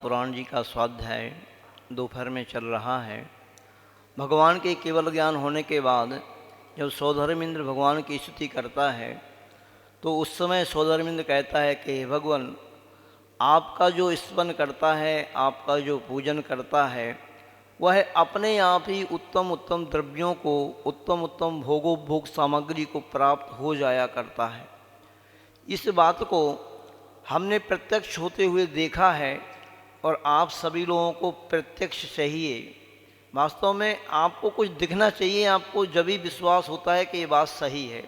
पुराण जी का स्वाध्याय दोपहर में चल रहा है। भगवान के केवल ज्ञान होने के बाद जब सौधर्मेंद्र भगवान की स्तुति करता है तो उस समय सौधर्मेंद्र कहता है कि हे भगवान, आपका जो स्तवन करता है, आपका जो पूजन करता है, वह अपने आप ही उत्तम उत्तम द्रव्यों को, उत्तम उत्तम भोगोपभोग सामग्री को प्राप्त हो जाया करता है। इस बात को हमने प्रत्यक्ष होते हुए देखा है और आप सभी लोगों को प्रत्यक्ष चाहिए। वास्तव में आपको कुछ दिखना चाहिए, आपको जब भी विश्वास होता है कि ये बात सही है।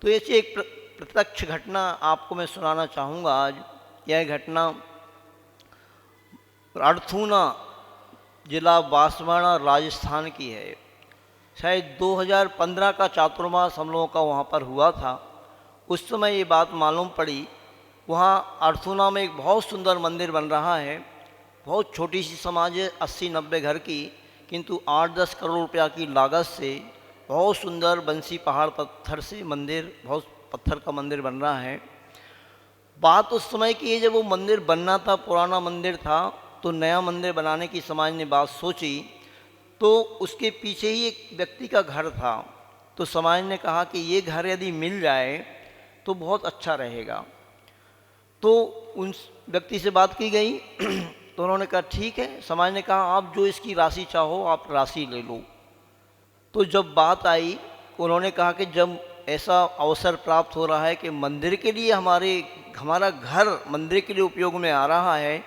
तो ऐसी एक प्रत्यक्ष घटना आपको मैं सुनाना चाहूँगा आज। यह घटना अर्थूना जिला बांसवाड़ा राजस्थान की है। शायद 2015 का चातुर्मास हम लोगों का वहाँ पर हुआ था। उस समय ये बात मालूम पड़ी। वहाँ अर्थूना में एक बहुत सुंदर मंदिर बन रहा है। बहुत छोटी सी समाज है, 80-90 घर की, किंतु 8-10 करोड़ रुपया की लागत से बहुत सुंदर बंसी पहाड़ पत्थर से मंदिर, बहुत पत्थर का मंदिर बन रहा है। बात उस समय की है जब वो मंदिर बनना था, पुराना मंदिर था, तो नया मंदिर बनाने की समाज ने बात सोची। तो उसके पीछे ही एक व्यक्ति का घर था। तो समाज ने कहा कि ये घर यदि मिल जाए तो बहुत अच्छा रहेगा। तो उन व्यक्ति से बात की गई तो उन्होंने कहा ठीक है। समाज ने कहा आप जो इसकी राशि चाहो आप राशि ले लो। तो जब बात आई, उन्होंने कहा कि जब ऐसा अवसर प्राप्त हो रहा है कि मंदिर के लिए हमारा घर मंदिर के लिए उपयोग में आ रहा है,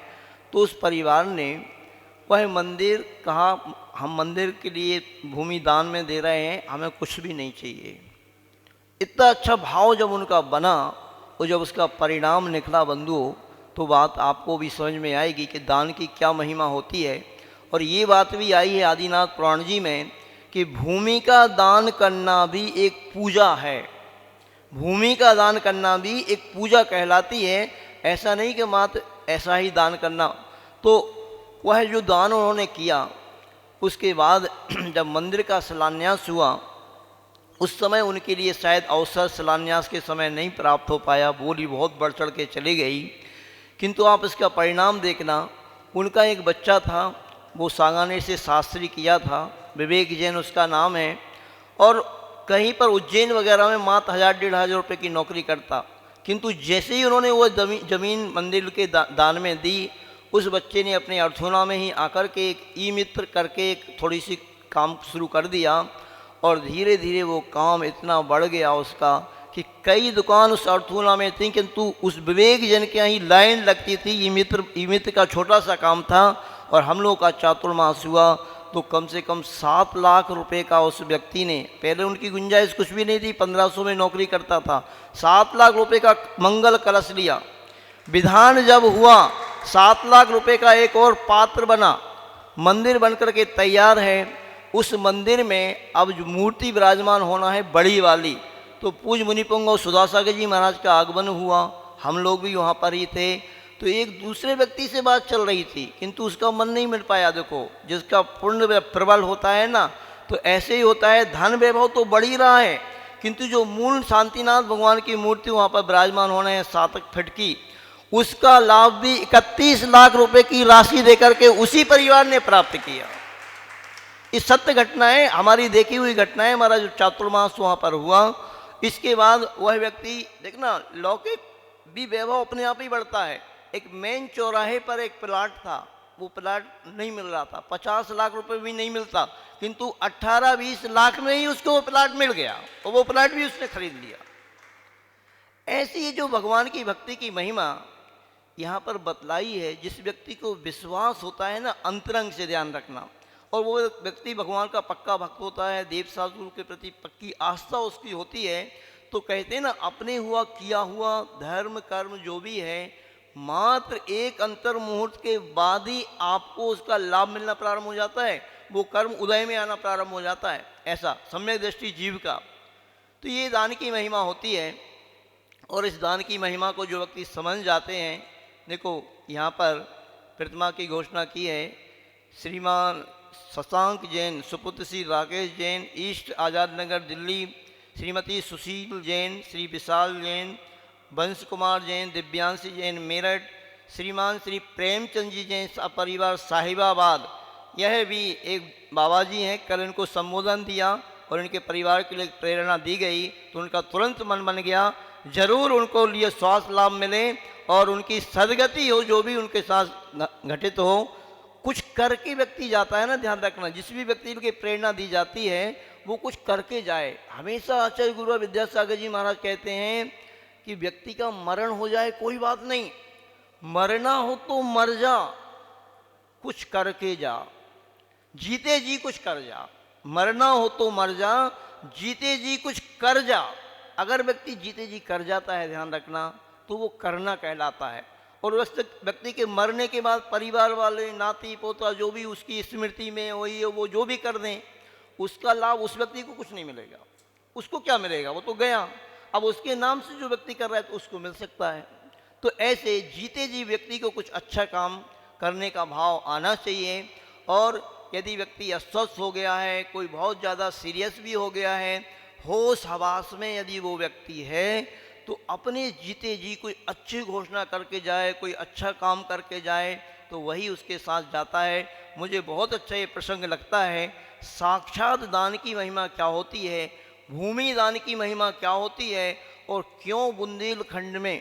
तो उस परिवार ने वह मंदिर कहा हम मंदिर के लिए भूमि दान में दे रहे हैं, हमें कुछ भी नहीं चाहिए। इतना अच्छा भाव जब उनका बना और जब उसका परिणाम निकला बंधुओं, तो बात आपको भी समझ में आएगी कि दान की क्या महिमा होती है। और ये बात भी आई है आदिनाथ पुराण जी में कि भूमि का दान करना भी एक पूजा है। भूमि का दान करना भी एक पूजा कहलाती है। ऐसा नहीं कि मात्र ऐसा ही दान करना। तो वह जो दान उन्होंने किया, उसके बाद जब मंदिर का शिलान्यास हुआ, उस समय उनके लिए शायद अवसर शिलान्यास के समय नहीं प्राप्त हो पाया, बोली बहुत बढ़ चढ़ के चली गई। किंतु आप इसका परिणाम देखना, उनका एक बच्चा था, वो सांगानेर से शास्त्री किया था, विवेक जैन उसका नाम है, और कहीं पर उज्जैन वगैरह में मात्र 1000-1500 रुपये की नौकरी करता। किंतु जैसे ही उन्होंने वो जमीन मंदिर के दान में दी, उस बच्चे ने अपने अर्थूना में ही आकर के एक ई मित्र करके एक थोड़ी सी काम शुरू कर दिया। और धीरे धीरे वो काम इतना बढ़ गया उसका कि कई दुकान उस अर्थूना में थी, किंतु उस विवेक जन के यहाँ लाइन लगती थी। ई मित्र का छोटा सा काम था और हम लोग का चातुर्मास हुआ तो कम से कम 7 लाख रुपए का उस व्यक्ति ने, पहले उनकी गुंजाइश कुछ भी नहीं थी, 1500 में नौकरी करता था, 7 लाख रुपए का मंगल कलश लिया। विधान जब हुआ, 7 लाख रुपए का एक और पात्र बना, मंदिर बनकर के तैयार है। उस मंदिर में अब जो मूर्ति विराजमान होना है बड़ी वाली, तो पूज्य मुनिपुंग सुधासागर जी महाराज का आगमन हुआ। हम लोग भी वहाँ पर ही थे। तो एक दूसरे व्यक्ति से बात चल रही थी, किंतु उसका मन नहीं मिल पाया। देखो, जिसका पुण्य प्रबल होता है ना, तो ऐसे ही होता है। धन वैभव तो बढ़ ही रहा है, किंतु जो मूल शांतिनाथ भगवान की मूर्ति वहाँ पर विराजमान होना है 7 फीट की, उसका लाभ भी 31 लाख रुपए की राशि देकर के उसी परिवार ने प्राप्त किया। इस सत्य घटनाएं, हमारी देखी हुई घटनाएं, हमारा जो चातुर्मास वहाँ पर हुआ, इसके बाद वह व्यक्ति देखना, लौकिक भी वैभव अपने आप ही बढ़ता है। एक मेन चौराहे पर एक प्लाट था, वो प्लाट नहीं मिल रहा था, 50 लाख रुपए भी नहीं मिलता, किंतु 18-20 लाख में ही उसको वो प्लाट मिल गया और वो प्लाट भी उसने खरीद लिया। ऐसी जो भगवान की भक्ति की महिमा यहाँ पर बतलाई है। जिस व्यक्ति को विश्वास होता है ना, अंतरंग से ध्यान रखना, और वो व्यक्ति भगवान का पक्का भक्त होता है, देव शास्त्रों के प्रति पक्की आस्था उसकी होती है, तो कहते हैं ना, अपने हुआ किया हुआ धर्म कर्म जो भी है, मात्र एक अंतर मुहूर्त के बाद ही आपको उसका लाभ मिलना प्रारंभ हो जाता है, वो कर्म उदय में आना प्रारंभ हो जाता है। ऐसा सम्यक दृष्टि जीव का। तो ये दान की महिमा होती है। और इस दान की महिमा को जो व्यक्ति समझ जाते हैं, देखो यहाँ पर प्रतिमा की घोषणा की है, श्रीमान शशांक जैन, सुपुत्र श्री राकेश जैन, ईस्ट आज़ाद नगर दिल्ली, श्रीमती सुशील जैन, श्री विशाल जैन, वंश कुमार जैन, दिव्यांशी जैन मेरठ, श्रीमान श्री प्रेमचंद जी जैन परिवार साहिबाबाद, यह भी एक बाबा जी हैं। कल इनको संबोधन दिया और इनके परिवार के लिए प्रेरणा दी गई तो उनका तुरंत मन बन गया, जरूर उनको लिए स्वास्थ्य लाभ मिले और उनकी सदगति हो, जो भी उनके साथ घटित हो। कुछ करके व्यक्ति जाता है ना, ध्यान रखना, जिस भी व्यक्ति की प्रेरणा दी जाती है वो कुछ करके जाए। हमेशा आचार्य गुरु विद्यासागर जी महाराज कहते हैं कि व्यक्ति का मरण हो जाए कोई बात नहीं, मरना हो तो मर जा, कुछ करके जा, जीते जी कुछ कर जा। मरना हो तो मर जा, जीते जी कुछ कर जा। अगर व्यक्ति जीते जी कर जाता है, ध्यान रखना, तो वो करना कहलाता है। और व्यक्ति के मरने के बाद परिवार वाले, नाती पोता, जो भी उसकी स्मृति में वही है, वो जो भी कर दें, उसका लाभ उस व्यक्ति को कुछ नहीं मिलेगा। उसको क्या मिलेगा, वो तो गया। अब उसके नाम से जो व्यक्ति कर रहा है तो उसको मिल सकता है। तो ऐसे जीते जी व्यक्ति को कुछ अच्छा काम करने का भाव आना चाहिए। और यदि व्यक्ति अस्वस्थ हो गया है, कोई बहुत ज़्यादा सीरियस भी हो गया है, होश हवास में यदि वो व्यक्ति है, तो अपने जीते जी कोई अच्छी घोषणा करके जाए, कोई अच्छा काम करके जाए, तो वही उसके साथ जाता है। मुझे बहुत अच्छा ये प्रसंग लगता है। साक्षात दान की महिमा क्या होती है, भूमि दान की महिमा क्या होती है, और क्यों बुंदेलखंड में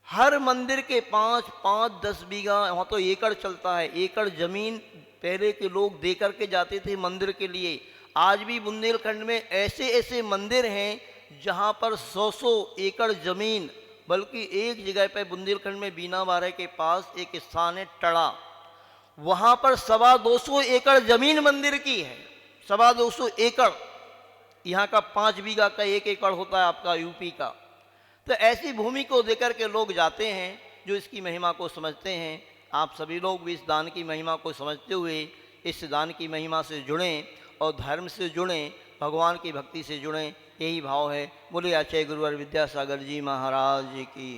हर मंदिर के 5-5-10 बीघा, वहाँ तो एकड़ चलता है, एकड़ जमीन पहले के लोग दे करके जाते थे मंदिर के लिए। आज भी बुंदेलखंड में ऐसे ऐसे मंदिर हैं जहाँ पर 100-100 एकड़ जमीन, बल्कि एक जगह पर बुंदेलखंड में बीना बारे के पास एक स्थान है टड़ा, वहाँ पर 225 एकड़ जमीन मंदिर की है। 225 एकड़, यहाँ का 5 बीघा का 1 एकड़ होता है आपका यूपी का। तो ऐसी भूमि को देकर के लोग जाते हैं जो इसकी महिमा को समझते हैं। आप सभी लोग भी इस दान की महिमा को समझते हुए इस दान की महिमा से जुड़ें और धर्म से जुड़ें, भगवान की भक्ति से जुड़ें, यही भाव है। बोले आचार्य गुरुवर विद्यासागर जी महाराज की।